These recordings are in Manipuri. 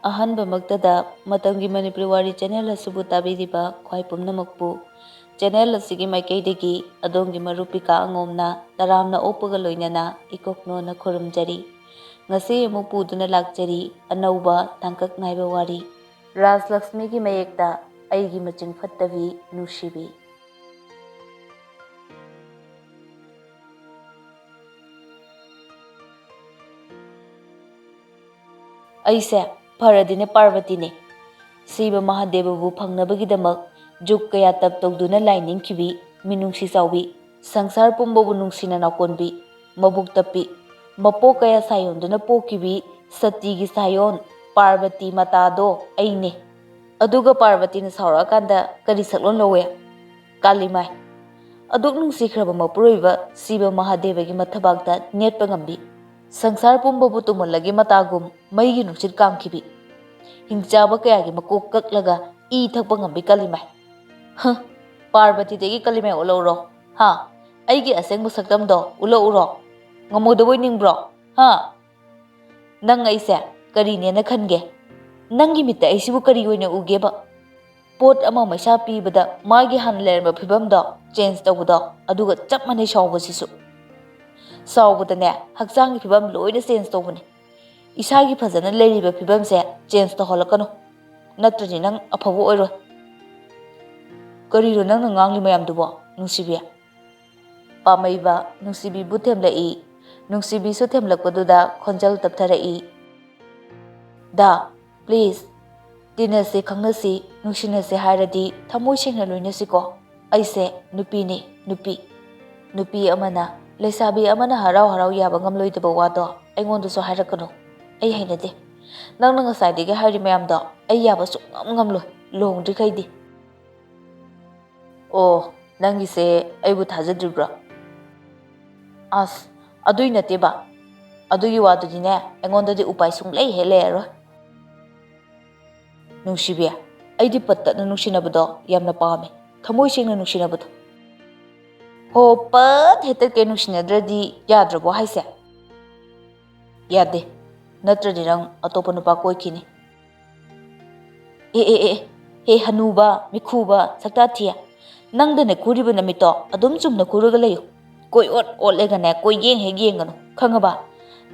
ꯑꯍꯥꯟꯕ ꯃꯛꯇꯗ ꯃꯇꯝꯒꯤ ꯃꯅꯤꯄꯨꯔꯤ ꯋꯥꯔꯤ ꯆꯦꯅꯦꯜ ꯑꯁꯤꯕꯨ ꯇꯥꯕꯤꯔꯤꯕ ꯈ꯭ꯋꯥꯏ ꯄꯨꯝꯅꯃꯛꯄꯨ ꯆꯦꯅꯦꯜ ꯑꯁꯤꯒꯤ ꯃꯥꯏꯀꯩꯗꯒꯤ ꯑꯗꯣꯝꯒꯤ ꯃꯔꯨꯞ ꯄꯤꯀꯥ ꯑꯉꯣꯝꯅ ꯇꯔꯥꯝꯅ ꯑꯣꯛꯄꯒ ꯂꯣꯏꯅꯅ ꯏꯀꯣꯛꯅꯣꯅ ꯈꯨꯔꯨꯝꯖꯔꯤ꯫ ꯉꯁꯤ ꯑꯃꯨꯛ ꯄꯨꯗꯨꯅ ꯂꯥꯛꯆꯔꯤ ꯑꯅꯧꯕ ꯇꯥꯡꯀꯛ ꯅꯥꯏꯕ ꯋꯥꯔꯤ ꯔꯥꯖꯂꯛꯁꯃꯤꯒꯤ ꯃꯌꯦꯛꯇ ꯑꯩꯒꯤ ꯃꯆꯤꯡ ꯐꯠꯇꯕꯤ ꯅꯨꯡꯁꯤꯕꯤ꯫ ꯑꯩꯁꯦ ꯐꯔꯗꯤꯅꯦ ꯄꯥꯔꯕꯇꯤꯅꯦ ꯁꯤꯕ ꯃꯍꯥꯗꯦꯕꯕꯨ ꯐꯪꯅꯕꯒꯤꯗꯃꯛ ꯖꯨꯛ ꯀꯌꯥ ꯇꯞ ꯇꯧꯗꯨꯅ ꯂꯥꯏ ꯅꯤꯡꯈꯤꯕꯤ ꯃꯤꯅꯨꯡꯁꯤ ꯆꯥꯎꯕꯤ ꯁꯪꯁꯥꯔ ꯄꯨꯝꯕꯕꯨ ꯅꯨꯡꯁꯤꯅ ꯅꯥꯀꯣꯟꯕꯤ ꯃꯕꯨꯛ ꯇꯞꯄꯤ ꯃꯄꯣꯛ ꯀꯌꯥ ꯁꯥꯌꯣꯟꯗꯨꯅ ꯄꯣꯛꯈꯤꯕꯤ ꯁꯇꯤꯒꯤ ꯁꯥꯌꯣꯟ ꯄꯥꯔꯕꯇꯤ ꯃꯇꯥꯗꯣ ꯑꯩꯅꯦ꯫ ꯑꯗꯨꯒ ꯄꯥꯔꯕꯇꯤꯅ ꯁꯥꯎꯔꯛꯑꯀꯥꯟꯗ ꯀꯔꯤ ꯁꯛꯂꯣꯟ ꯂꯧꯋꯦ? ꯀꯥꯂꯤꯃꯥꯏ ꯑꯗꯨꯛ ꯅꯨꯡꯁꯤꯈ꯭ꯔꯕ ꯃꯄꯨꯔꯣꯏꯕ ꯁꯤꯕ ꯃꯍꯥꯗꯦꯕꯒꯤ ꯃꯊꯕꯥꯛꯇ ꯅꯦꯠꯄ ꯉꯝꯕꯤ ꯁꯪꯁꯥꯔ ꯄꯨꯝꯕꯕꯨ ꯇꯨꯝꯍꯜꯂꯒꯤ ꯃꯇꯥꯒꯨꯝ ꯃꯩꯒꯤ ꯅꯨꯡꯁꯤꯠ ꯀꯥꯝꯈꯤꯕꯤ ꯍꯤꯡꯆꯥꯕ ꯀꯌꯥꯒꯤ ꯃꯀꯣꯛ ꯀꯛꯂꯒ ꯏ ꯊꯛꯄ ꯉꯝꯕꯤ ꯀꯥꯂꯤꯃꯥꯏ꯫ ꯄꯥꯔꯕꯇꯤꯗꯒꯤ ꯀꯥꯂꯤꯃꯥꯏ ꯎꯠꯂꯛꯎꯔꯣ? ꯑꯩꯒꯤ ꯑꯁꯦꯡꯕ ꯁꯛꯇꯝꯗꯣ ꯎꯠꯂꯛꯎꯔꯣ? ꯉꯝꯃꯣꯏꯗꯕꯣꯏ ꯅꯤꯡꯕ꯭ꯔꯣ? ꯅꯪ ꯑꯩꯁꯦ ꯀꯔꯤꯅꯦꯅ ꯈꯟꯒꯦ? ꯅꯪꯒꯤ ꯃꯤꯠꯇ ꯑꯩꯁꯤꯕꯨ ꯀꯔꯤ ꯑꯣꯏꯅ ꯎꯒꯦꯕ? ꯄꯣꯠ ꯑꯃ ꯃꯩꯁꯥ ꯄꯤꯕꯗ ꯃꯥꯒꯤ ꯍꯥꯟꯅ ꯂꯩꯔꯝꯕ ꯐꯤꯕꯝꯗꯣ ꯆꯦꯟꯖ ꯇꯧꯕꯗꯣ ꯑꯗꯨꯒ ꯆꯞ ꯃꯥꯟꯅꯩ ꯁꯥꯎꯕꯁꯤꯁꯨ꯫ ꯁꯥꯎꯕꯗꯅꯦ ꯍꯛꯆꯥꯡꯒꯤ ꯐꯤꯕꯝ ꯂꯣꯏꯅ ꯆꯦꯟꯖ ꯇꯧꯕꯅꯤ꯫ ꯏꯁꯥꯒꯤ ꯐꯖꯅ ꯂꯩꯔꯤꯕ ꯐꯤꯕꯝꯁꯦ ꯆꯦꯟꯖ ꯇꯧꯍꯜꯂꯛꯀꯅꯨ ꯅꯠꯇ꯭ꯔꯗꯤ ꯅꯪ ꯑꯐꯕ ꯑꯣꯏꯔꯣꯏ꯫ ꯀꯔꯤꯅꯣ ꯅꯪꯅ ꯉꯥꯡꯂꯤ ꯃꯌꯥꯝꯗꯨꯕꯣ ꯅꯨꯡꯁꯤꯕꯤ? ꯄꯥꯝꯃꯩꯕ ꯅꯨꯡꯁꯤꯕꯤꯕꯨ ꯊꯦꯝꯂꯛꯏ꯫ ꯅꯨꯡꯁꯤꯕꯤꯁꯨ ꯊꯦꯝꯂꯛꯄꯗꯨꯗ ꯈꯣꯟꯖꯦꯜ ꯇꯞꯊꯔꯛꯏ꯫ ꯗꯥ ꯄ꯭ꯂꯤꯖ ꯇꯤꯟꯅꯁꯤ ꯈꯪꯅꯁꯤ ꯅꯨꯡꯁꯤꯅꯁꯤ ꯍꯥꯏꯔꯗꯤ ꯊꯃꯣꯏ ꯁꯦꯡꯅ ꯂꯣꯏꯅꯁꯤꯀꯣ꯫ ꯑꯩꯁꯦ ꯅꯨꯄꯤꯅꯤ ꯅꯨꯄꯤ ꯑꯃꯅ ꯂꯩꯁꯥꯕꯤ ꯑꯃꯅ ꯍꯔꯥꯎ ꯍꯔꯥꯎ ꯌꯥꯕ ꯉꯝꯂꯣꯏꯗꯕ ꯋꯥꯗꯣ ꯑꯩꯉꯣꯟꯗꯁꯨ ꯍꯥꯏꯔꯛꯀꯅꯨ꯫ ꯑꯩ ꯍꯩꯅꯗꯦ ꯅꯪꯅ ꯉꯁꯥꯏꯗꯒꯤ ꯍꯥꯏꯔꯤ ꯃꯌꯥꯝꯗꯣ ꯑꯩ ꯌꯥꯕ ꯁꯨꯡꯉꯝ ꯉꯝꯂꯣꯏ ꯂꯨꯍꯣꯡꯗ꯭ꯔꯤꯈꯩꯗꯤ꯫ ꯑꯣ ꯅꯪꯒꯤꯁꯦ ꯑꯩꯕꯨ ꯊꯥꯖꯗ꯭ꯔꯤꯕ꯭ꯔꯣ? ꯑꯁ ꯑꯗꯨꯏ ꯅꯠꯇꯦꯕ ꯑꯗꯨꯒꯤ ꯋꯥꯗꯨꯗꯤꯅꯦ ꯑꯩꯉꯣꯟꯗꯗꯤ ꯎꯄꯥꯏ ꯁꯨꯡꯂꯩ ꯍꯦꯛ ꯂꯩꯔꯔꯣꯏ꯫ ꯅꯨꯡꯁꯤꯕꯤ ꯑꯩꯗꯤ ꯄꯠꯇꯠꯅ ꯅꯨꯡꯁꯤꯅꯕꯗꯣ ꯌꯥꯝꯅ ꯄꯥꯝꯃꯦ ꯊꯃꯣꯏ ꯁꯦꯡꯅ ꯅꯨꯡꯁꯤꯅꯕꯗꯣ꯫ ꯍꯣ ꯄꯠ ꯍꯦꯛꯇ ꯀꯩ ꯅꯨꯡꯁꯤꯅꯗ꯭ꯔꯗꯤ ꯌꯥꯗ꯭ꯔꯕꯣ ꯍꯥꯏꯁꯦ? ꯌꯥꯗꯦ ꯅꯠꯇ꯭ꯔꯗꯤ ꯅꯪ ꯑꯇꯣꯞꯄ ꯅꯨꯄꯥ ꯀꯣꯏꯈꯤꯅꯤ꯫ ꯍꯦ ꯍꯅꯨꯕ ꯃꯤꯈꯨꯕ ꯁꯛꯇꯥ ꯊꯤꯌꯦ ꯅꯪꯗꯅꯦ ꯈꯨꯔꯤꯕ ꯅꯨꯃꯤꯠꯇꯣ ꯑꯗꯨꯝ ꯆꯨꯝꯅ ꯈꯨꯔꯒ ꯂꯩꯌꯨ ꯀꯣꯏ ꯑꯣꯠ ꯑꯣꯠꯂꯒꯅꯦ ꯀꯣꯏ ꯌꯦꯡ ꯍꯦꯛ ꯌꯦꯡꯒꯅꯨ ꯈꯪꯉꯕ?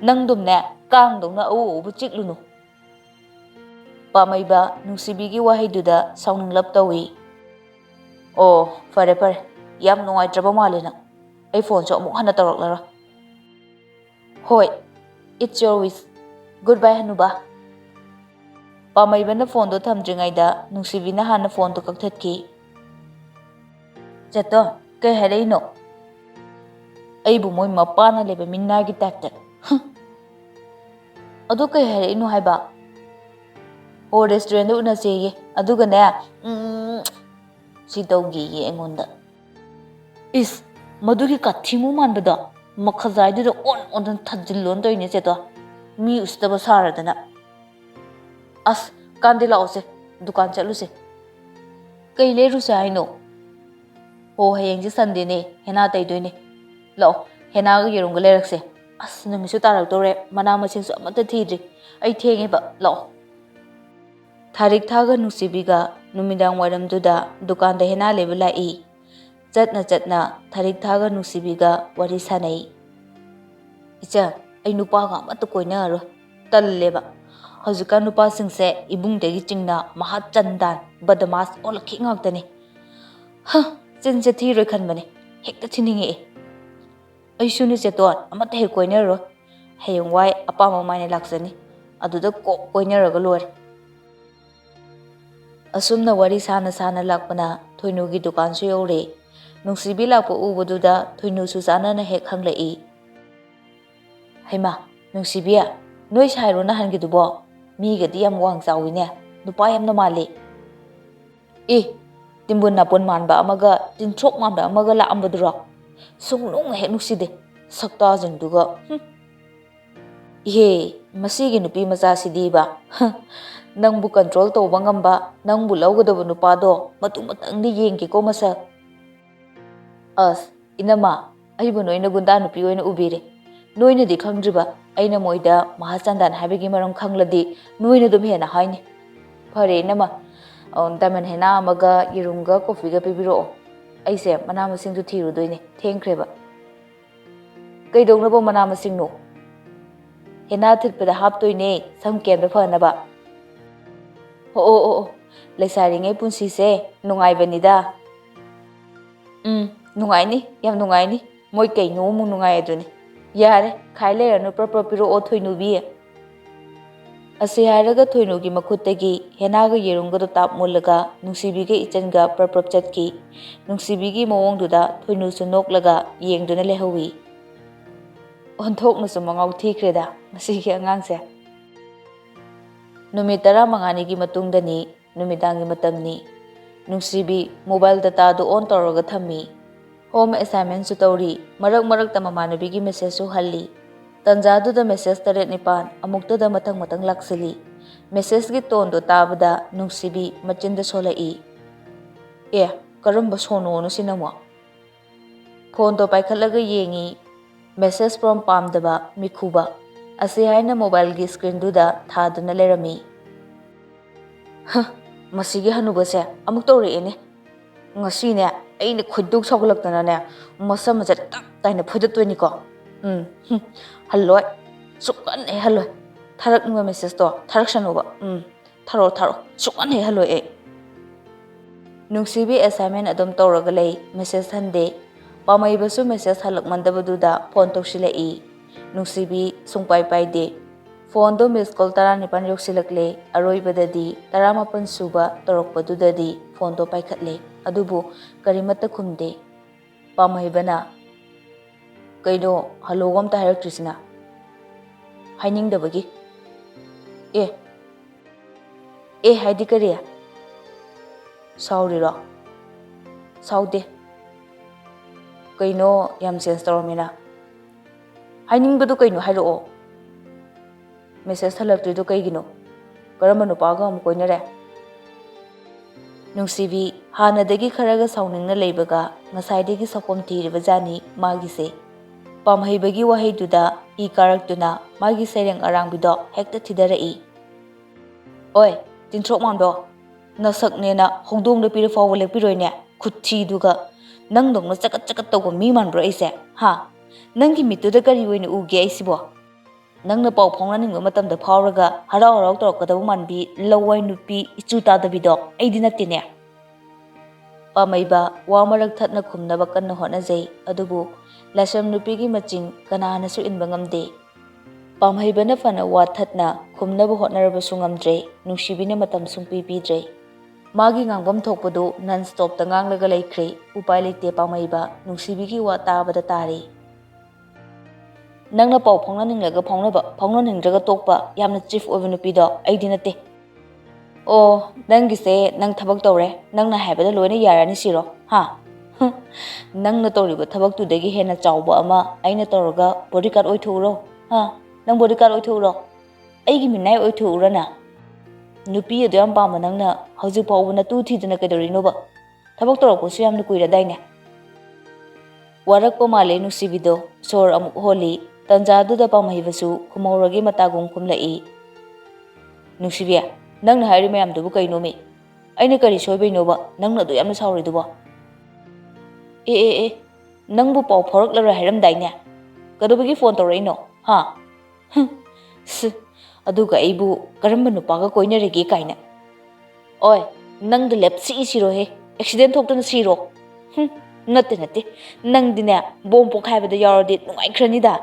ꯅꯪꯗꯨꯝꯅꯦ ꯀꯥꯡꯗꯧꯅ ꯑꯎ ꯑꯎꯕ ꯆꯤꯛꯂꯨꯅꯨ꯫ ꯄꯥꯝꯃꯩꯕ ꯅꯨꯡꯁꯤꯕꯤꯒꯤ ꯋꯥꯍꯩꯗꯨꯗ ꯁꯥꯎꯅꯤꯡꯂꯞ ꯇꯧꯏ꯫ ꯑꯣ ꯐꯔꯦ ꯌꯥꯝ ꯅꯨꯡꯉꯥꯏꯇ꯭ꯔꯕ ꯃꯥꯜꯂꯦ ꯅꯪ ꯑꯩ ꯐꯣꯟꯁꯨ ꯑꯃꯨꯛ ꯍꯟꯅ ꯇꯧꯔꯛꯂꯔꯣꯏ꯫ ꯍꯣꯏ ꯏꯠꯁ ꯌꯣꯔ ꯋꯤꯁ ꯒꯨꯗ ꯕꯥꯏ ꯍꯅꯨꯕ꯫ ꯄꯥꯝꯃꯩꯕꯅ ꯐꯣꯟꯗꯣ ꯊꯝꯗ꯭ꯔꯤꯉꯩꯗ ꯅꯨꯡꯁꯤꯕꯤꯅ ꯍꯥꯟꯅ ꯐꯣꯟꯗꯣ ꯀꯛꯊꯠꯈꯤ꯫ ꯆꯦꯇꯣ ꯀꯩ ꯍꯥꯏꯔꯛꯏꯅꯣ? ꯑꯩꯕꯨ ꯃꯣꯏ ꯃꯄꯥꯅ ꯂꯩꯕ ꯃꯤꯅꯥꯏꯒꯤ ꯇꯥꯏꯞꯇ ꯑꯗꯨ ꯀꯩ ꯍꯥꯏꯔꯛꯏꯅꯣ ꯍꯥꯏꯕ? ꯑꯣ ꯔꯦꯁꯇꯨꯔꯦꯟꯗ ꯎꯅꯁꯦꯌꯦ ꯑꯗꯨꯒꯅꯦ ꯁꯤ ꯇꯧꯒꯦꯌꯦ ꯑꯩꯉꯣꯟꯗ꯫ ꯏꯁ ꯃꯗꯨꯒꯤ ꯀꯥꯊꯤꯃꯨ ꯃꯥꯟꯕꯗꯣ ꯃꯈꯖꯥꯏꯗꯨꯗ ꯑꯣꯟꯗꯅ ꯊꯥꯖꯤꯜꯂꯣꯅ ꯇꯧꯔꯤꯅꯦ ꯆꯦꯇꯣ ꯃꯤ ꯎꯁꯤꯠꯇꯕ ꯁꯥꯔꯗꯅ꯫ ꯑꯁ ꯀꯥꯟꯗꯦ ꯂꯥꯛꯑꯣꯁꯦ ꯗꯨꯀꯥꯟ ꯆꯠꯂꯨꯁꯦ꯫ ꯀꯩ ꯂꯩꯔꯨꯁꯦ ꯍꯥꯏꯅꯣ? ꯑꯣ ꯍꯌꯦꯡꯁꯦ ꯁꯟꯗꯦꯅꯦ ꯍꯦꯅꯥ ꯇꯩꯗꯣꯏꯅꯦ ꯂꯥꯛꯑꯣ ꯍꯦꯅꯥꯒ ꯌꯦꯔꯨꯝꯒ ꯂꯩꯔꯛꯁꯦ꯫ ꯑꯁ ꯅꯨꯃꯤꯠꯁꯨ ꯇꯥꯔꯛꯇꯧꯔꯦ ꯃꯅꯥ ꯃꯁꯤꯡꯁꯨ ꯑꯃꯠꯇ ꯊꯤꯗ꯭ꯔꯤ ꯑꯩ ꯊꯦꯡꯉꯦꯕ ꯂꯥꯛꯑꯣ꯫ ꯊꯥꯔꯤꯛ ꯊꯥꯒ ꯅꯨꯡꯁꯤꯕꯤꯒ ꯅꯨꯃꯤꯗꯥꯡ ꯋꯥꯏꯔꯝꯗꯨꯗ ꯗꯨꯀꯥꯟꯗ ꯍꯦꯅꯥ ꯂꯩꯕ ꯂꯥꯛꯏ꯫ ꯆꯠꯅ ꯊꯥꯔꯤꯛ ꯊꯥꯒ ꯅꯨꯡꯁꯤꯕꯤꯒ ꯋꯥꯔꯤ ꯁꯥꯟꯅꯩ꯫ ꯏꯆꯟ ꯑꯩ ꯅꯨꯄꯥꯒ ꯑꯃꯠꯇ ꯀꯣꯏꯅꯔꯔꯣꯏ ꯇꯜꯂꯦꯕ ꯍꯧꯖꯤꯛꯀꯥꯟ ꯅꯨꯄꯥꯁꯤꯡꯁꯦ ꯏꯕꯨꯡꯗꯒꯤ ꯆꯤꯡꯅ ꯃꯍꯥ ꯆꯟꯗꯥꯟ ꯕꯗꯃꯥꯁ ꯑꯣꯜꯂꯛꯈꯤ ꯉꯥꯛꯇꯅꯤ꯫ ꯆꯤꯟꯁꯦ ꯊꯤꯔꯣꯏ ꯈꯟꯕꯅꯦ ꯍꯦꯛꯇ ꯊꯤꯅꯤꯡꯉꯛꯑꯦ꯫ ꯑꯩꯁꯨꯅꯦ ꯆꯦꯇꯣꯟ ꯑꯃꯠꯇ ꯍꯦꯛ ꯀꯣꯏꯅꯔꯔꯣꯏ ꯍꯌꯦꯡꯋꯥꯏ ꯑꯄꯥꯝꯕ ꯃꯥꯏꯅ ꯂꯥꯛꯆꯅꯤ ꯑꯗꯨꯗ ꯀꯣꯛ ꯀꯣꯏꯅꯔꯒ ꯂꯣꯏꯔꯦ꯫ ꯑꯁꯨꯝꯅ ꯋꯥꯔꯤ ꯁꯥꯅ ꯂꯥꯛꯄꯅ ꯊꯣꯏꯅꯨꯒꯤ ꯗꯨꯀꯥꯟꯁꯨ ꯌꯧꯔꯦ꯫ ꯅꯨꯡꯁꯤꯕꯤ ꯂꯥꯛꯄ ꯎꯕꯗꯨꯗ ꯊꯣꯏꯅꯨꯁꯨ ꯆꯥꯟꯅꯅ ꯍꯦꯛ ꯍꯪꯂꯛꯏ꯫ ꯍꯩꯃꯥ ꯅꯨꯡꯁꯤꯕꯤ ꯅꯣꯏ ꯁꯥꯏꯔꯣ ꯅꯍꯥꯟꯒꯤꯗꯨꯕꯣ ꯃꯤꯒꯗꯤ ꯌꯥꯝ ꯋꯥꯡ ꯆꯥꯎꯋꯤꯅꯦ ꯅꯨꯄꯥ ꯌꯥꯝꯅ ꯃꯥꯜꯂꯤ꯫ ꯇꯤꯝꯕꯨꯟ ꯅꯥꯄꯨꯟ ꯃꯥꯟꯕ ꯑꯃꯒ ꯇꯤꯟꯊ꯭ꯔꯣꯛ ꯃꯥꯟꯕ ꯑꯃꯒ ꯂꯥꯛꯑꯝꯕꯗꯨꯔꯣ? ꯁꯨꯡꯅꯨꯡ ꯍꯦꯛ ꯅꯨꯡꯁꯤꯗꯦ ꯁꯛꯇꯥꯁꯤꯡꯗꯨꯒ ꯏꯍꯦ ꯃꯁꯤꯒꯤ ꯅꯨꯄꯤ ꯃꯆꯥꯁꯤꯗꯤꯕ ꯅꯪꯕꯨ ꯀꯟꯇ꯭ꯔꯣꯜ ꯇꯧꯕ ꯉꯝꯕ ꯅꯪꯕꯨ ꯂꯧꯒꯗꯕ ꯅꯨꯄꯥꯗꯣ ꯃꯇꯪꯗꯤ ꯌꯦꯡꯒꯦꯀꯣ ꯃꯁꯛ꯫ ꯑꯁ ꯏꯅꯝꯃ ꯑꯩꯕꯨ ꯅꯣꯏꯅ ꯒꯨꯟꯗꯥ ꯅꯨꯄꯤ ꯑꯣꯏꯅ ꯎꯕꯤꯔꯦ ꯅꯣꯏꯅꯗꯤ ꯈꯪꯗ꯭ꯔꯤꯕ ꯑꯩꯅ ꯃꯣꯏꯗ ꯃꯍꯥꯆꯟꯗꯥꯟ ꯍꯥꯏꯕꯒꯤ ꯃꯔꯝ ꯈꯪꯂꯗꯤ ꯅꯣꯏꯅ ꯑꯗꯨꯝ ꯍꯦꯟꯅ ꯍꯥꯏꯅꯤ ꯐꯔꯦ ꯏꯅꯝꯃ ꯗꯥꯏꯃꯟ ꯍꯦꯅꯥ ꯑꯃꯒ ꯌꯦꯔꯨꯝꯒ ꯀꯣꯐꯤꯒ ꯄꯤꯕꯤꯔꯛꯑꯣ ꯑꯩꯁꯦ ꯃꯅꯥ ꯃꯁꯤꯡꯗꯨ ꯊꯤꯔꯨꯗꯣꯏꯅꯦ ꯊꯦꯡꯈ꯭ꯔꯦꯕ ꯀꯩꯗꯧꯅꯕ ꯃꯅꯥ ꯃꯁꯤꯡꯅꯣ ꯍꯦꯅꯥ ꯊꯤꯠꯄꯗ ꯍꯥꯞꯇꯣꯏꯅꯦ ꯁꯝ ꯀꯦꯟꯕ ꯐꯅꯕ ꯑꯣ ꯂꯩꯁꯥꯔꯤꯉꯩ ꯄꯨꯟꯁꯤꯁꯦ ꯅꯨꯡꯉꯥꯏꯕꯅꯤꯗ ꯅꯨꯡꯉꯥꯏꯅꯤ ꯌꯥꯝ ꯅꯨꯡꯉꯥꯏꯅꯤ ꯃꯣꯏ ꯀꯩꯅꯣ ꯑꯃꯨꯛ ꯅꯨꯡꯉꯥꯏ ꯑꯗꯨꯅꯤ ꯌꯥꯔꯦ ꯈꯥꯏ ꯂꯩꯔꯅꯨ ꯄ꯭ꯔꯞ ꯄꯤꯔꯛꯑꯣ ꯊꯣꯏꯅꯨꯕꯤ ꯑꯁꯤ ꯍꯥꯏꯔꯒ ꯊꯣꯏꯅꯨꯒꯤ ꯃꯈꯨꯠꯇꯒꯤ ꯍꯦꯅꯥꯒ ꯌꯦꯔꯨꯝꯒꯗꯣ ꯇꯥꯞ ꯃꯨꯜꯂꯒ ꯅꯨꯡꯁꯤꯕꯤꯒ ꯏꯆꯟꯒ ꯄ꯭ꯔꯞ ꯆꯠꯈꯤ ꯅꯨꯡꯁꯤꯕꯤꯒꯤ ꯃꯑꯣꯡꯗꯨꯗ ꯊꯣꯏꯅꯨꯁꯨ ꯅꯣꯛꯂꯒ ꯌꯦꯡꯗꯨꯅ ꯂꯩꯍꯧꯏ ꯑꯣꯟꯊꯣꯛꯅꯁꯨ ꯃꯉꯥꯎ ꯊꯤꯈ꯭ꯔꯦꯗ ꯃꯁꯤꯒꯤ ꯑꯉꯥꯡꯁꯦ ꯅꯨꯃꯤꯠ 15ꯅꯤꯒꯤ ꯃꯇꯨꯡꯗꯅꯤ ꯅꯨꯃꯤꯗꯥꯡꯒꯤ ꯃꯇꯝꯅꯤ ꯅꯨꯡꯁꯤꯕꯤ ꯃꯣꯕꯥꯏꯜ ꯗꯇꯥꯗꯨ ꯑꯣꯟ ꯇꯧꯔꯒ ꯊꯝꯃꯤ ꯍꯣꯝ ꯑꯦꯁꯥꯏꯟꯃꯦꯟꯁꯨ ꯇꯧꯔꯤ ꯃꯔꯛꯇ ꯃꯃꯥꯟꯅꯕꯤꯒꯤ ꯃꯦꯁꯦꯖꯁꯨ ꯍꯜꯂꯤ ꯇꯟꯖꯥꯗꯨꯗ ꯃꯦꯁꯦꯖ 8-9 ꯑꯃꯨꯛꯇꯗ ꯃꯊꯪ ꯂꯥꯛꯁꯤꯜꯂꯤ ꯃꯦꯁꯦꯖꯀꯤ ꯇꯣꯟꯗꯣ ꯇꯥꯕꯗ ꯅꯨꯡꯁꯤꯕꯤ ꯃꯆꯤꯟꯗ ꯁꯣꯜꯂꯛꯏ ꯀꯔꯝꯕ ꯁꯣꯅꯣꯅꯣ ꯁꯤꯅꯃꯣ ꯐꯣꯟꯗꯣ ꯄꯥꯏꯈꯠꯂꯒ ꯌꯦꯡꯉꯤ ꯃꯦꯁꯦꯖ ꯐ꯭ꯔꯣꯝ ꯄꯥꯝꯗꯕ ꯃꯤꯈꯨꯕ ꯑꯁꯤ ꯍꯥꯏꯅ ꯃꯣꯕꯥꯏꯜꯒꯤ ꯁꯀ꯭ꯔꯤꯟꯗꯨꯗ ꯊꯥꯗꯨꯅ ꯂꯩꯔꯝꯃꯤ ꯃꯁꯤꯒꯤ ꯍꯅꯨꯕꯁꯦ ꯑꯃꯨꯛ ꯇꯧꯔꯛꯑꯦꯅꯦ ꯉꯁꯤꯅꯦ ꯑꯩꯅ ꯈꯣꯏꯗꯧ ꯁꯥꯎꯒꯠꯂꯛꯇꯅꯅꯦ ꯃꯁꯝꯁꯦ ꯇꯞ ꯇꯥꯏꯅ ꯐꯣꯏꯗꯠꯇꯣꯏꯅꯤꯀꯣ ꯍꯜꯂꯣꯏ ꯁꯨꯛꯍꯟ ꯍꯦꯛ ꯍꯜꯂꯣꯏ ꯊꯥꯔꯛꯅꯤꯡꯕ ꯃꯦꯁꯦꯖꯇꯣ ꯊꯥꯔꯛꯁꯅꯨꯕ ꯊꯥꯔꯛꯑꯣ ꯁꯨꯛꯍꯟ ꯍꯦꯛ ꯍꯜꯂꯣꯏ ꯑꯩ ꯅꯨꯡꯁꯤꯕꯤ ꯑꯦꯁꯥꯏꯟꯃꯦꯟ ꯑꯗꯨꯝ ꯇꯧꯔꯒ ꯂꯩ ꯃꯦꯁꯦꯖ ꯍꯟꯗꯦ ꯄꯥꯝꯃꯩꯕꯁꯨ ꯃꯦꯁꯦꯖ ꯍꯜꯂꯛꯃꯟꯗꯕꯗꯨꯗ ꯐꯣꯟ ꯇꯧꯁꯤꯜꯂꯛꯏ ꯅꯨꯡꯁꯤꯕꯤ ꯁꯨꯡꯄꯥꯏ ꯄꯥꯏꯗꯦ ꯐꯣꯟꯗꯣ ꯃꯤꯁ ꯀꯣꯜ 19 ꯌꯧꯁꯤꯜꯂꯛꯂꯦ ꯑꯔꯣꯏꯕꯗꯗꯤ 19 ꯁꯨꯕ ꯇꯧꯔꯛꯄꯗꯨꯗꯗꯤ ꯐꯣꯟꯗꯣ ꯄꯥꯏꯈꯠꯂꯦ ꯑꯗꯨꯕꯨ ꯀꯔꯤꯃꯠꯇ ꯈꯨꯝꯗꯦ ꯄꯥꯝꯍꯩꯕꯅ ꯀꯩꯅꯣ ꯍꯜꯂꯣꯒ ꯑꯝꯇ ꯍꯥꯏꯔꯛꯇ꯭ꯔꯤꯁꯤꯅ ꯍꯥꯏꯅꯤꯡꯗꯕꯒꯤ ꯍꯥꯏꯗꯤ ꯀꯔꯤ ꯁꯥꯎꯔꯤꯔꯣ ꯁꯥꯎꯗꯦ ꯀꯩꯅꯣ ꯌꯥꯝ ꯆꯦꯟꯖ ꯇꯧꯔꯝꯃꯤꯅ ꯍꯥꯏꯅꯤꯡꯕꯗꯨ ꯀꯩꯅꯣ ꯍꯥꯏꯔꯛꯑꯣ ꯃꯦꯁꯦꯖ ꯍꯜꯂꯛꯇ꯭ꯔꯤꯗꯣ ꯀꯩꯒꯤꯅꯣ ꯀꯔꯝꯕ ꯅꯨꯄꯥꯒ ꯑꯃꯨꯛ ꯀꯣꯏꯅꯔꯦ ꯅꯨꯡꯁꯤꯕꯤ ꯍꯥꯟꯅꯗꯒꯤ ꯈꯔꯒ ꯁꯥꯎꯅꯤꯡꯅ ꯂꯩꯕꯒ ꯉꯁꯥꯏꯗꯒꯤ ꯁꯥꯎꯐꯝ ꯊꯤꯔꯤꯕꯖꯥꯠꯅꯤ ꯃꯥꯒꯤꯁꯦ ꯄꯥꯝꯍꯩꯕꯒꯤ ꯋꯥꯍꯩꯗꯨꯗ ꯏ ꯀꯥꯔꯛꯇꯨꯅ ꯃꯥꯒꯤ ꯁꯩꯔꯦꯡ ꯑꯔꯥꯡꯕꯤꯗꯣ ꯍꯦꯛꯇ ꯊꯤꯗꯔꯛꯏ ꯑꯣꯏ ꯇꯤꯟꯊ꯭ꯔꯣꯛ ꯃꯥꯟꯕꯣ ꯅꯁꯛꯅꯦꯅ ꯍꯧꯗꯣꯡꯗ ꯄꯤꯔ ꯐꯥꯎꯕ ꯂꯦꯞꯄꯤꯔꯣꯏꯅꯦ ꯈꯨꯠꯊꯤꯗꯨꯒ ꯅꯪꯗꯧꯅ ꯆꯀꯠ ꯇꯧꯕ ꯃꯤ ꯃꯥꯟꯕ꯭ꯔꯣ ꯑꯩꯁꯦ ꯅꯪꯒꯤ ꯃꯤꯠꯇꯨꯗ ꯀꯔꯤ ꯑꯣꯏꯅ ꯎꯒꯦ ꯑꯩꯁꯤꯕꯣ ꯅꯪꯅ ꯄꯥꯎ ꯐꯥꯎꯅꯅꯤꯡꯕ ꯃꯇꯝꯗ ꯐꯥꯎꯔꯒ ꯍꯔꯥꯎ ꯇꯧꯔꯛꯀꯗꯕ ꯃꯥꯟꯕꯤ ꯂꯋꯥꯏ ꯅꯨꯄꯤ ꯏꯆꯨ ꯇꯥꯗꯕꯤꯗꯣ ꯑꯩꯗꯤ ꯅꯠꯇꯦꯅꯦ ꯄꯥꯝꯃꯩꯕ ꯋꯥ ꯃꯔꯛ ꯊꯠꯅ ꯈꯨꯝꯅꯕ ꯀꯟꯅ ꯍꯣꯠꯅꯖꯩ ꯑꯗꯨꯕꯨ ꯂꯥꯏꯁ꯭ꯔꯝ ꯅꯨꯄꯤꯒꯤ ꯃꯆꯤꯡ ꯀꯅꯥꯅꯁꯨ ꯏꯟꯕ ꯉꯝꯗꯦ ꯄꯥꯝꯍꯩꯕꯅ ꯐꯅ ꯋꯥ ꯊꯠꯅ ꯈꯨꯝꯅꯕ ꯍꯣꯠꯅꯔꯕꯁꯨ ꯉꯝꯗ꯭ꯔꯦ ꯅꯨꯡꯁꯤꯕꯤꯅ ꯃꯇꯝ ꯁꯨꯡꯄꯤ ꯄꯤꯗ꯭ꯔꯦ ꯃꯥꯒꯤ ꯉꯥꯡꯐꯝ ꯊꯣꯛꯄꯗꯨ ꯅꯟ ꯁ꯭ꯇꯣꯞꯇ ꯉꯥꯡꯂꯒ ꯂꯩꯈ꯭ꯔꯦ ꯎꯄꯥꯏ ꯂꯩꯇꯦ ꯄꯥꯝꯃꯩꯕ ꯅꯨꯡꯁꯤꯕꯤꯒꯤ ꯋꯥ ꯇꯥꯕꯗ ꯇꯥꯔꯦ ꯅꯪꯅ ꯄꯥꯎ ꯐꯥꯎꯅꯅꯤꯡꯂꯒ ꯐꯥꯎꯅꯕ ꯐꯥꯎꯅꯅꯤꯡꯗ꯭ꯔꯒ ꯇꯣꯛꯄ ꯌꯥꯝꯅ ꯆꯤꯐ ꯑꯣꯏꯕ ꯅꯨꯄꯤꯗꯣ ꯑꯩꯗꯤ ꯅꯠꯇꯦ ꯅꯪꯒꯤꯁꯦ ꯅꯪ ꯊꯕꯛ ꯇꯧꯔꯦ ꯅꯪꯅ ꯍꯥꯏꯕꯗ ꯂꯣꯏꯅ ꯌꯥꯔꯅꯤ ꯁꯤꯔꯣ ꯅꯪꯅ ꯇꯧꯔꯤꯕ ꯊꯕꯛꯇꯨꯗꯒꯤ ꯍꯦꯟꯅ ꯆꯥꯎꯕ ꯑꯃ ꯑꯩꯅ ꯇꯧꯔꯒ ꯕꯣꯗꯤꯒꯥꯔꯗ ꯑꯣꯏꯊꯣꯛꯎꯔꯣ ꯅꯪ ꯕꯣꯗꯤꯒꯥꯔꯗ ꯑꯣꯏꯊꯣꯛꯎꯔꯣ ꯑꯩꯒꯤ ꯃꯤꯅꯥꯏ ꯑꯣꯏꯊꯣꯛꯎꯔꯅ ꯅꯨꯄꯤ ꯑꯗꯨ ꯌꯥꯝ ꯄꯥꯝꯕ ꯅꯪꯅ ꯍꯧꯖꯤꯛ ꯐꯥꯎꯕ ꯅꯇꯨ ꯊꯤꯗꯅ ꯀꯩꯗꯧꯔꯤꯅꯣꯕ ꯊꯕꯛ ꯇꯧꯔꯛꯄꯁꯨ ꯌꯥꯝꯅ ꯀꯨꯏꯔꯗꯥꯏꯅꯦ ꯋꯥꯔꯛꯄ ꯃꯥꯜꯂꯦ ꯅꯨꯡꯁꯤꯕꯤꯗꯣ ꯁꯣꯔ ꯑꯃꯨꯛ ꯍꯣꯜꯂꯤ ꯇꯟꯖꯥꯗꯨꯗ ꯄꯥꯝꯍꯩꯕꯁꯨ ꯈꯨꯃꯧꯔꯒꯤ ꯃꯇꯥꯒꯨꯝ ꯈꯨꯝꯂꯛꯏ ꯅꯨꯡꯁꯤꯕꯤ ꯅꯪꯅ ꯍꯥꯏꯔꯤ ꯃꯌꯥꯝꯗꯨꯕꯨ ꯀꯩꯅꯣꯃꯤ ꯑꯩꯅ ꯀꯔꯤ ꯁꯣꯏꯕꯩꯅꯣꯕ ꯅꯪꯅ ꯑꯗꯨ ꯌꯥꯝꯅ ꯁꯥꯎꯔꯤꯗꯨꯕꯣ ꯅꯪꯕꯨ ꯄꯥꯎ ꯐꯥꯎꯔꯛꯂꯔꯣꯏ ꯍꯥꯏꯔꯝꯗꯥꯏꯅꯦ ꯀꯩꯗꯧꯕꯒꯤ ꯐꯣꯟ ꯇꯧꯔꯛꯏꯅꯣ ꯑꯗꯨꯒ ꯑꯩꯕꯨ ꯀꯔꯝꯕ ꯅꯨꯄꯥꯒ ꯀꯣꯏꯅꯔꯤꯒꯦ ꯀꯥꯏꯅ ꯅꯪꯗ ꯂꯦꯞꯁꯤ ꯁꯤꯔꯣꯍꯦ ꯑꯦꯛꯁꯤꯗꯦꯟ ꯊꯣꯛꯇꯅ ꯁꯤꯔꯣ ꯅꯠꯇꯦ ꯅꯪꯗꯤꯅꯦ ꯕꯣꯝ ꯄꯣꯛꯈꯥꯏꯕꯗ ꯌꯥꯎꯔꯗꯤ ꯅꯨꯡꯉꯥꯏꯈ꯭ꯔꯅꯤꯗ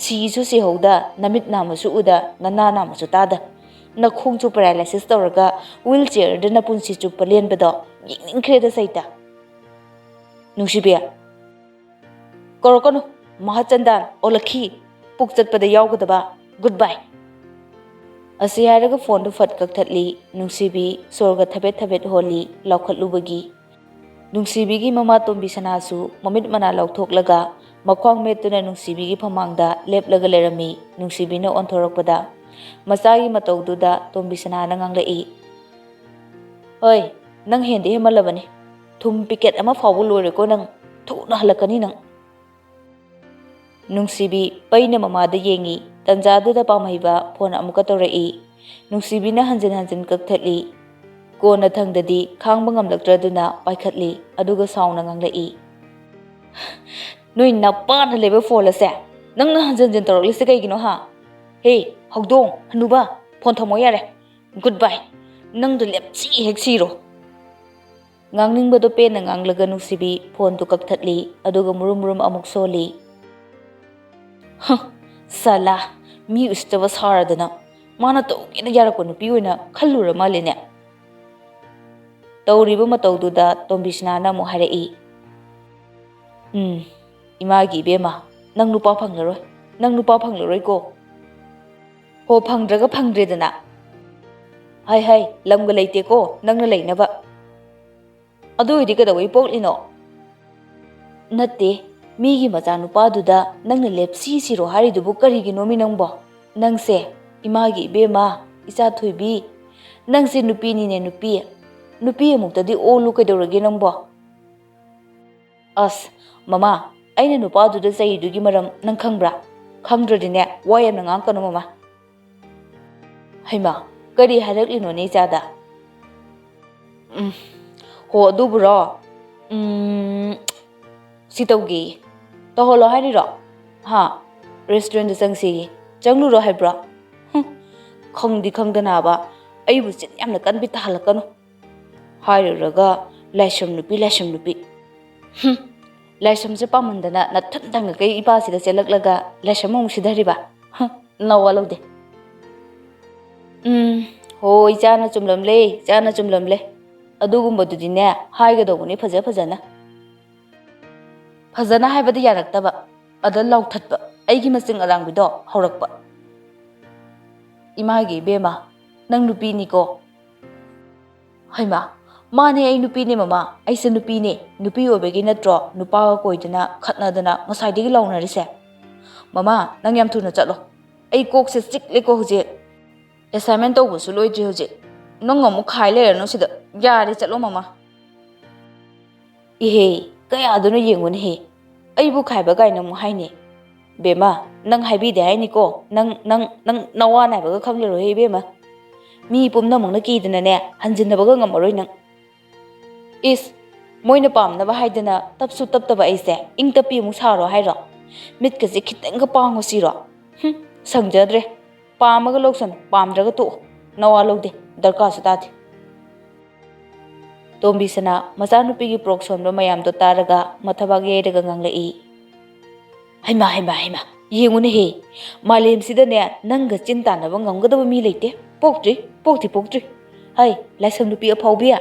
ꯁꯤꯁꯨ ꯁꯤꯍꯧꯗ ꯅꯃꯤꯠ ꯅꯥꯝꯃꯁꯨ ꯎꯗ ꯅꯅꯥ ꯅꯥꯝꯃꯁꯨ ꯇꯥꯗ ꯅꯈꯣꯡꯁꯨ ꯄꯦꯔꯥꯂꯥꯏꯁꯤꯁ ꯇꯧꯔꯒ ꯋꯤꯜ ꯆꯤꯌꯔꯗ ꯅꯄꯨꯟꯁꯤ ꯆꯨꯞꯄ ꯂꯦꯟꯕꯗꯣ ꯌꯦꯡꯅꯤꯡꯈ꯭ꯔꯦꯗ ꯁꯩꯇ ꯅꯨꯡꯁꯤꯕꯤ ꯀꯧꯔꯛꯀꯅꯨ ꯃꯍꯥꯆꯟꯗꯥꯟ ꯑꯣꯜꯂꯛꯈꯤ ꯄꯨꯛ ꯆꯠꯄꯗ ꯌꯥꯎꯒꯗꯕ ꯒꯨꯗ ꯕꯥꯏ ꯑꯁꯤ ꯍꯥꯏꯔꯒ ꯐꯣꯟꯗꯨ ꯐꯠ ꯀꯛꯊꯠꯂꯤ ꯅꯨꯡꯁꯤꯕꯤ ꯁꯣꯔꯒ ꯊꯕꯦꯠ ꯍꯣꯜꯂꯤ ꯂꯥꯎꯈꯠꯂꯨꯕꯒꯤ ꯅꯨꯡꯁꯤꯕꯤꯒꯤ ꯃꯃꯥ ꯇꯣꯝꯕꯤ ꯁꯅꯥꯁꯨ ꯃꯃꯤꯠ ꯃꯅꯥ ꯂꯧꯊꯣꯛꯂꯒ ꯃꯈ꯭ꯋꯥꯡ ꯃꯦꯠꯇꯨꯅ ꯅꯨꯡꯁꯤꯕꯤꯒꯤ ꯐꯃꯥꯡꯗ ꯂꯦꯞꯂꯒ ꯂꯩꯔꯝꯃꯤ ꯅꯨꯡꯁꯤꯕꯤꯅ ꯑꯣꯟꯊꯣꯔꯛꯄꯗ ꯃꯆꯥꯒꯤ ꯃꯇꯧꯗꯨꯗ ꯇꯣꯝꯕꯤ ꯁꯅꯥꯅ ꯉꯥꯡꯂꯛꯏ ꯍꯣꯏ ꯅꯪ ꯍꯦꯟꯗꯤ ꯍꯦꯟꯃꯜꯂꯕꯅꯤ ꯊꯨꯝ ꯄꯤꯀꯦꯠ ꯑꯃ ꯐꯥꯎꯕ ꯂꯣꯏꯔꯦꯀꯣ ꯅꯪ ꯊꯨꯅ ꯍꯜꯂꯛꯀꯅꯤ ꯅꯪ ꯅꯨꯡꯁꯤꯕꯤ ꯄꯩꯅ ꯃꯃꯥꯗ ꯌꯦꯡꯉꯤ Tanjadꯨꯗ pamhaiba phone amuka tawrai. Nungsibina hanjin hanjin kakthali. Kona thangdadi khangba ngamlakdraduna paikhatli aduga sauna nganglai. Noi napana leba phone ase. Nangna hanjin hanjin tawraklise kaigino ha. Hey, hogdong, hanuba, phone thamo yare. Goodbye. Nangdu lepsi hek siro. Ngangningba do pena nganglaga Nungshibi phone tu kakthatli aduga murum amuk soli. Sala mi ustawa saradana mana tawgena yarakpa nupi oina khallura malene. Tawriba matawduda Tombisnana amu hairai. Imagi ibema nang nupa phanglaroi ko. Ho phangdraga phangdredana. Hai lamga leite ko nangna leinaba. Adu idi kadawai poklino. Natte migi macha nupa duda nangna lepsi siro haridubu karigino mi nangbo. Nangse imagi ibema isa thoibi nangse nupi nine nupi amuktadi olu kaidawrage nangbo. As mama aina nupa duda chaidugi maram nang khangbra khangdradine waya nang kanu mama. Haima kari haraklino ne chada. Ho aduburo sitawgi taholo hairiro ha restaurant da changsi changluro haibra khangdi khangdana ba aibu chin yamna kanbi tahalakano hairiraga laisam nupi laisam se pamandana nathantang kai ipa sida chelaklaga laisam mu sidhariba nawalode ho ichana chumlamle adugumbadudine haigadobuni fajana haibada yaraktaba ada lauthatba aigi masing arangbido haurakpa. Imagi bema nang nupi ni ko. Haima mane ai nupi ne mama aise nupi obegi natro nupa koidana khatnadana ngasaidigi launnarise. Mama nang yam thuna chatlo ai kok se chikle ko huje assignment tawbusu loidri huje nang amu khaile rano sida yare chatlo mama. Ihe kaya aduna yengune he aibu khaiba gaina mu haine. Bema nang haibide haini ko nang nawa naibaga khanglero he bema. Mi pumna mungna kidana ne hanjinnabaga ngamaroi nang. Is moina pamnaba haidana tapsu taptaba aise ingtapi mu saro hairo. Mitkase khitanga pango siro. Sangjadre pamaga loksan pamdraga to nawa logde darka satade. Tombisana machanupigi proksonba mayamdo taraga mathabag yedaga nganglai. Haima yengune he malem sidane nangga chintanaba ngamgadaba mi leite pokti hai laisam nupi aphaubiya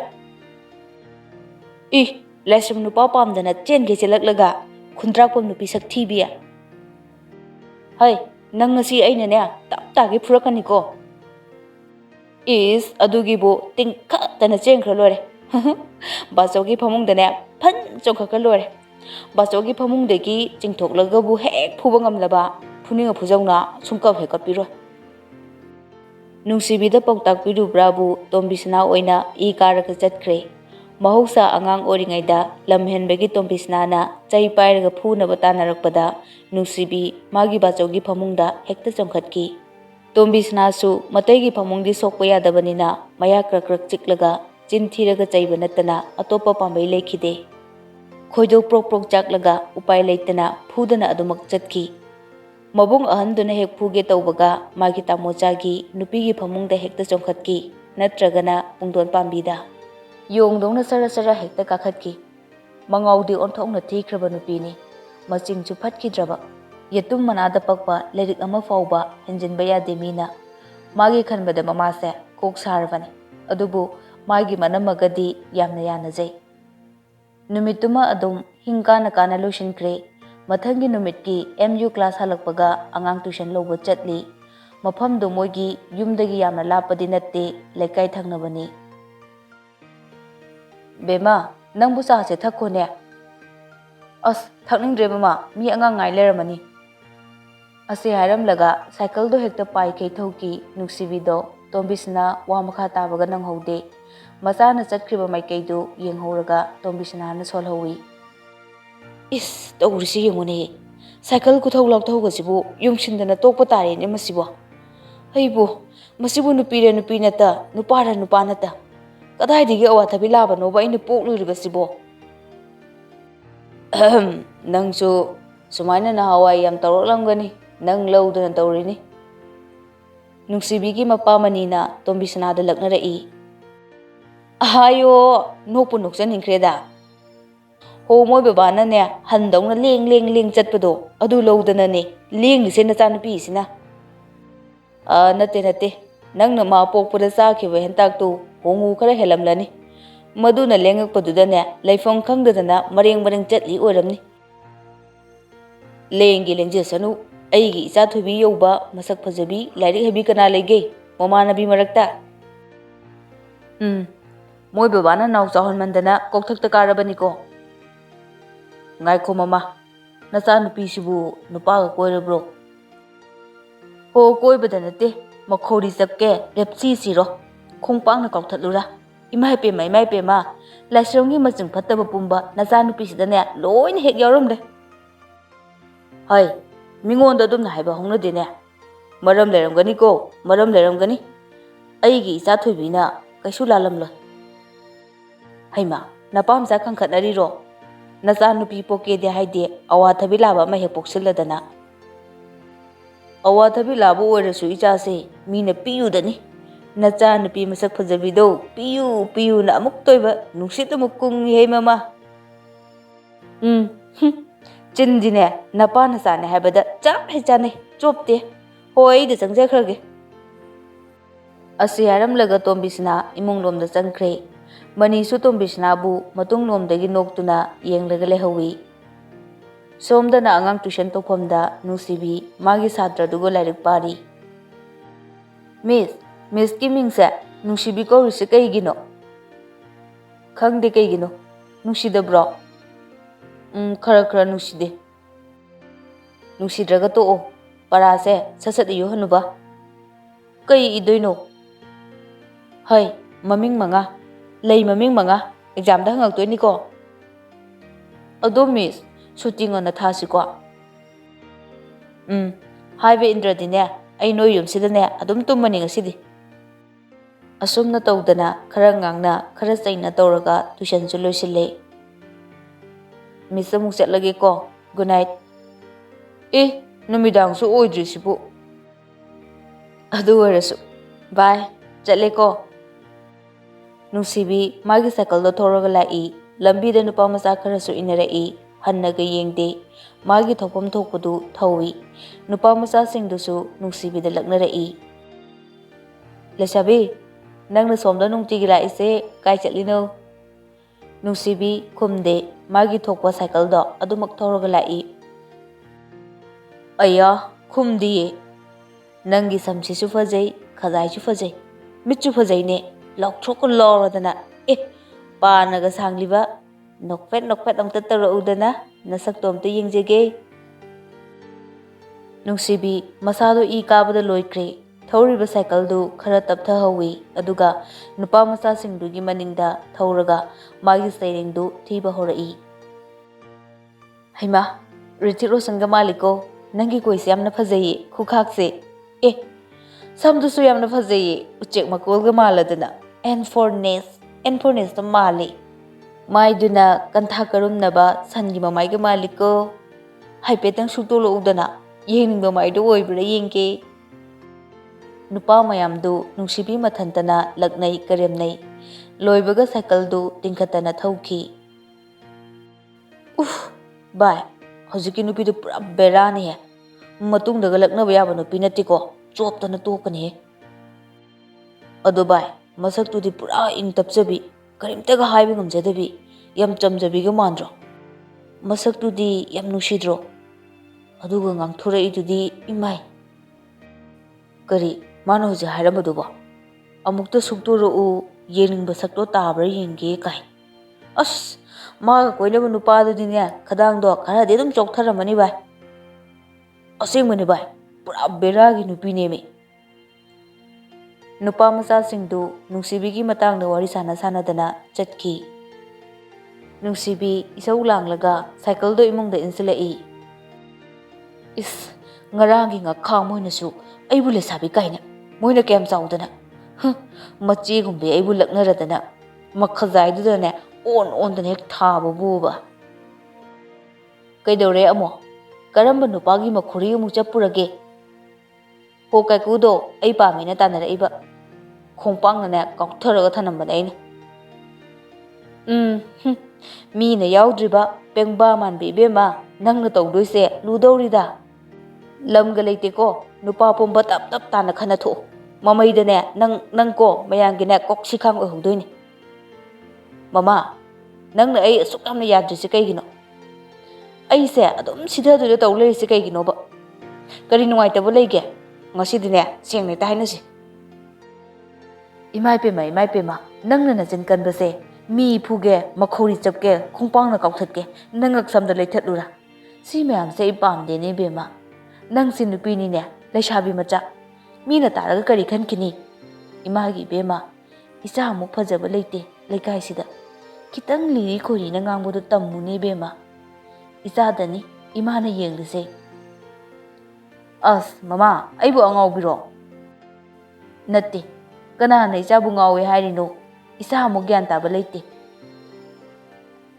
laisam nupa pamdana chenge chelaklaga khundrakpam nupi sakthibiya hai nang ngasi aina ne taptagi phurakani ko is adugibo tingkhatana chengkhra lore basogi phamungdane phan chongkhaka lore basogi phamungdegi chingthoklagabu hek phuba ngamlaba phuninga phujongna sungkap hekapiro. Nungsibida poktak pirubrabu Tombisna oina karaga chatkre. Mahausa angang oringaida lamhenbegi Tombisnana chai pairaga phunaba tanarakpada Nungshibi magi bachogi phamungda hekta chongkhatki. Tombisna su mataygi phamungdi sokpa yadabanina maya krakrak chiklaga chinthiraga chaiba natana atopa pambai lekhide. Khoido prok chaklaga upai leitana phudana adumak chatki. Mabung ahanduna hek phuge tawbaga magi tamochagi nupigi phamungda hekta chongkhatki natragana pungdon pambida yongdongna sara hekta kakhatki mangaudi onthokna thikraba nupini maching chu phatkidraba yetum manada pakpa lerik ama fauba henjinba yade mina magi khanbada mamase kok sarvani adubu magi manamagadi yamna yanajai numituma adum hingkana kana loishinkre. Mathangi numitki MU class halakpaga angang tuition lobo chatli mafamdo moigi yumdagi yamna lapadi natte lekai thangnabani. Bema nangbu sa se thakone as thakningdre mama mi angang ngai leramani ase hairamlaga cycle do hekta pai kai thoki Nungshibido Tombisna wa makha tabaga nanghaude masana chatkriba maikaidu yenghoraga Tombisna na solhawi. Is tawrisi yengune Cycle kuthau lakthau gasibu yumshindana tokpa tarene masibo haibo masibu nupire nupi nata nupara nupa nata kadai dige awathabi laba no ba ina pokluribasibo nangsu sumaina na hawai yam tawroklamgani nang lawdana tawrini Nungshibi gi mapa manina tombisana da laknarai ahayo nokpu noksan inkreda ho moi babana ne handawna leng chatpado adu lawdana ne leng se na chanupi sina nate nangna ma pokpada chakiba hentak tu hongu khara helamlani maduna lengakpaduda ne laifam khangdadana mareng chatli oramni lengi lengjasanu aigi icha thubi yoba masak phajabi lairik habi kana lege mamanabi marakta moi babana naw chahon mandana kokthakta karabani ko ngai ko mama nacha nupi sibu nupa ga koirabro ho koibada nate makhori chapke repsi siro khongpang na kauthatlura imai pe ma laisrongi maching fattaba pumba nacha nupi sidane loin hek yaurumde hai mingonda dum na haiba hongna dene maram leramgani ko maram leramgani aigi icha thoibina kaisu lalamlo haima napam sa khangkhatnari ro nacha nupi poke de haide awathabi laba ma he poksilladana awathabi laba oirasu icha se mina piyudani nacha nupi masak phajabido piyu na amuk toiba nungsit amuk kung he mama chinjine napa na sane haibada chap he chane chopte hoi de changjakrage asi haramlaga tombisna imunglomda changkhre manisu tombisna bu matunglomdagi noktuna yenglaga lehawi somdana angang tuition tofamda Nungshibi magi satra dugo lairik pari miss ki mingse Nungshibi ko risi kaigino khangde kaigino nungsidabro khara nungside nungsidraga to o parase sasat iyo hanuba kai idoino hai maming manga lei maming manga exam da hangak toini ko ado miss shooting on thasi ko haibe indradine ai no yum sidane adum tumani ngasidi asumna tawdana khara ngangna khara chaina tawraga tuition su loisile Miss amuk chatlage ko good night numidang su oidri sibu adu warasu bye chatle ko Nungshibi magi cycle do thoroga lai lambi da nupa macha khara su inarai hannaga yengde magi thopam thokpadu thawi nupa macha singdu su Nungshibi da laknarai lesabi nangna somda nungti gi lai se kai chatlino Nungshibi khumde magi thokpa cycle do adumak thoroga lai aya khumdi nangi samsi su fajai khajai su fajai michu fajai ne lokthok loradana panaga sangliba nokpet amta taraudana nasak tomta yengjege Nungshibi masado kabada loikre thoriba cycle du khara taptha hawi aduga nupa macha singdugi maningda thoraga magi sairing du thiba horai haima ritiro sanga maliko nangi koisi yamna phajai khukhak se samdu su yamna phajai uchek makolga maladana and for nest to mali mai duna kantha karum naba sangi mamai ga maliko haipetang sutolo udana yengning mai do oibra yengke nupa mayam du Nungshibi mathantana laknai karemnai loibaga cycle du tingkhatana thauki bye hojiki nupi du pura berani he matung daga lakna baya ba nupi natiko choptana tokani he adu bye masak tu di pura ing tapjabi karimta ga haibi ngamjadabi yam chamjabi ga mandro masak tu di yam nungsidro aduga ngang thurai tu di imai kari mano hoje hairabadu ba amukta sukturo u yening basakto tabra yenge kai as ma koilaba nupa du dinya khadang do khara de dum chokthara bai asing mani bai pura beragi nupi nemi nupa macha singdu Nungshibi gi matang da wari sana dana chatki Nungshibi isau langlaga cycle do imung da insilai Is ngaranggi ngakha moinasu aibu lesabi kaina moina kem chaudana machi gumbe aibu laknaradana makhazaidudane on dane thaba buba kaidore amo karamba nupagi makhuri mu chapurage ho kai kudo ai pa mina tanara iba khongpang na kauktharaga thanambane aina mi na yaudriba pengba manbi bema nangna tawdoise ludorida lamga leite ko nupa pomba tap tap tana khana tho mamaidane nang ko mayangine kok sikhang ohudoine mama nangna ai asuk yamna yadrisi kaigino ai se adum sidha du tawle se kaigino ba kari nuai tabo leige ngasidine sengne ta hainasi imai pema nangna na jin kan base mi phuge makhori chapke khongpang na kauthatke nangak samda leithatlura si mayam se ipam de ne bema nang sin nupi ni ne leishabi macha mi na taraga kari khankini imagi bema isa amuk phajaba leite leikai sida kitang liri khori na ngangbodu tammu ne bema isa dani imana yenglise as mama aibu angau biro natti kana na isa bu ngawe hairino isa amuk gyan taba leite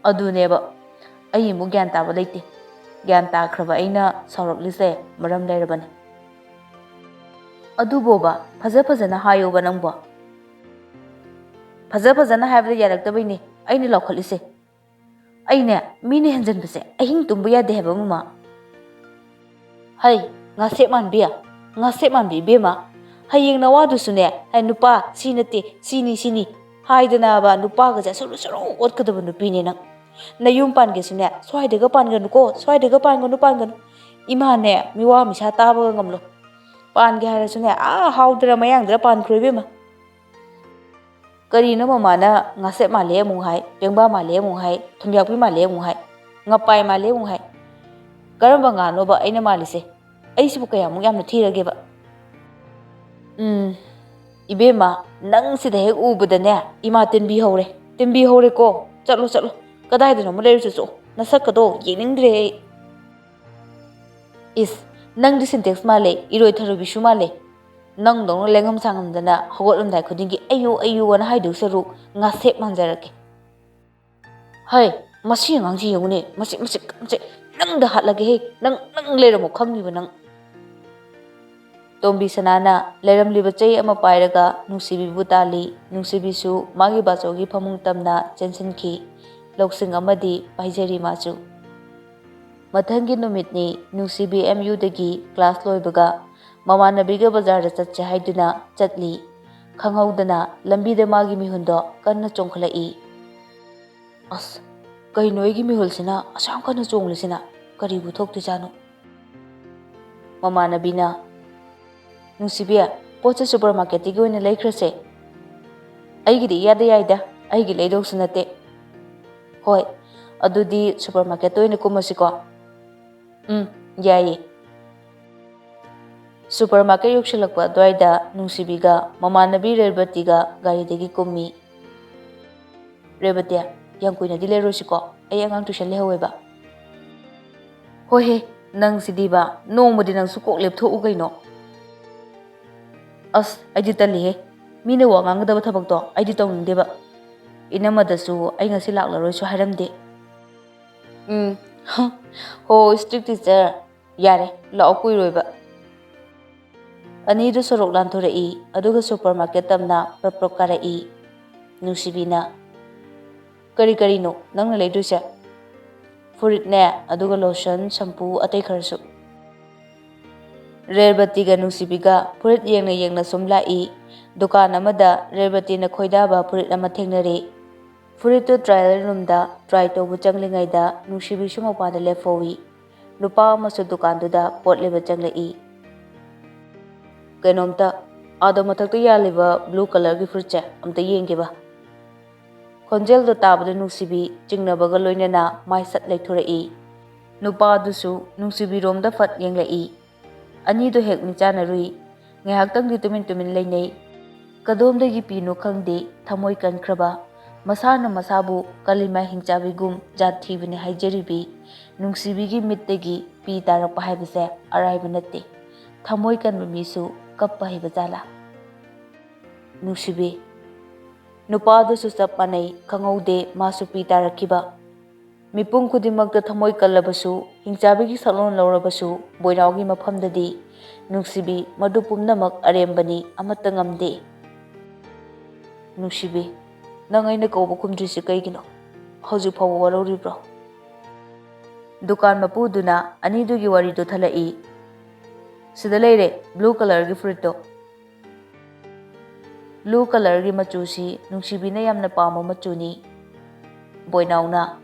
aduneba ai mu gyan taba leite gyan ta khraba aina sawraklise maram leirabane adu boba faja na hayo banangbo faja na haibda yaraktabaini aini lokhalise aine mine henjan bese ahing tumbu ya dehba mama hai ngase manbi bema hayeng na wadu sune hai nupa sinate sini haidana ba nupa ga suru otkadaba nupine nang nayum pange sune swaidega panganu ko swaidega panganu imane miwa misa taba ngamlo pange hara sune haudra mayangdra pan khroibema karina mamana ngase male mu hai pengba male mu hai thumyakpi male mu hai ngapai male mu hai karamba ngano ba aina malise aisibu kaya mu yamna thirage ba ibema nang sida hek ubudane ima tinbi hore ko chalo kadai dano mule su nasakado yeningdre is nang di syntax male iroi tharu bisu male nang dong lengam sangam dana hogolam dai khudingi ayu wana haidu saru nga sep manjarake hai masi ngangji yungune masi nang da hatlage he nang leramo khangni banang tombi sanana leram liba chei ama pairaga nungsibi butali nungsibi su magi bachogi phamung tamna chensinki loksing amadi paijari machu mathangi numitni nungsibi MU dagi class loibaga mamanabiga bazar da chatche haiduna chatli khanghaudana lambi da magi mihundo kanna chongkhlai as kai noigi mihulsina asam kana chonglisina kari bu thokti janu mamanabina nungsibia pocha supermarket gi oina leikrase aigidi yada yaida aigi leidok sunate hoi adudi supermarket oina kumasiko yayi supermarket yokshilakpa dwaida nungsibiga mamanabi rebatiga gari degi kummi rebatia yang kuina dile rosiko ai angang tuition lehoweba hoi he nang sidiba nongmodi nang sukok leptho u gaino as aidi tali he mina wa ngangdaba thabak to aidi tawngdeba inamadasu ai ngasi laklaroi su haramde ho strict teacher yare la okuiroiba ani du sorok lan thorei aduga supermarket tamna prop karai nungsibina kari no nangna leidusa furit ne aduga lotion shampoo atai kharsu rebati ga nungsibiga furit yengna sumlai dukan amada rebati na khoidaba furit ama thengnare furit to trial room da try to bu changlingai da nungsibi sumo pa da lefowi nupa masu dukan da pot leba changlai kenomta ado mathak to yaliba blue color gi fruit cha amta yenge ba konjel do tabada nungsibi chingnabaga loinana mai sat leithorei nupa dusu nungsibi rom da fat yenglai ani do hek ni chana rui ngahak tang di tumin leinei kadom dagi pino khangde thamoi kankraba masana masabu kalima hingchabi gum jat thibini haijeribi Nungshibi mittagi pi tarakpa haibase araiba natte. Thamoi kanba misu kappa haiba jala. Nungshibi Nupadasu chap manai khangaude masu pi tarakkiba. Mipung kudimakta thamoi kallabasu hingchabigi salon laurabasu boinaugi mafamdadi Nungshibi madu pumnamak arembani amata ngamde. Nungshibi nang aina kauba kumdrisi kaigino hauji fawa waroribro. Dukan mapuduna anidugi warido thalai. Sida leire blue color gi fruit. Blue color gi machusi Nungshibi na yamna pamo machuni. Boinauna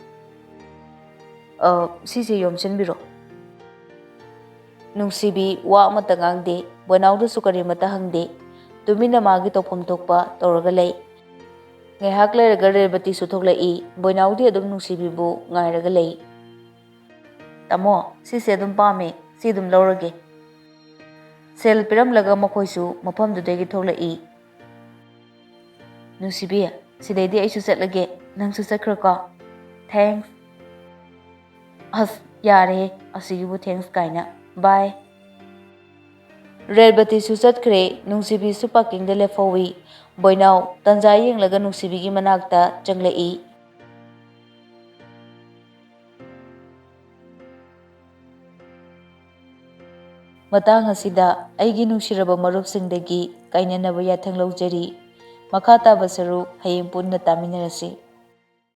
sise yomsenbiro. Nungshibi wa amata ngangde boinauda sukari mata hangde. Tumina magi topom tokpa toraga lay. Ngayhak layraga rebati suthok boinaudi adum Nungshibi bu ngayraga lay. Tamo sise adum pame si adum laurage. Sel piram laga makoisu mapam dudagi thoklai. Nungshibi sidaidi aisu setlage nangsu sakraka. Thanks. Yare asigibu thanks kaina. Bye. Rebati su chatkre Nungshibi su parking de lefawi. Boinau tanja yenglaga Nungshibi gi manakta changlai. Matang asida aigi nungsiraba marupsingdagi kainanaba yathang laujari. Makha taba saru hayeng punna taminarasi.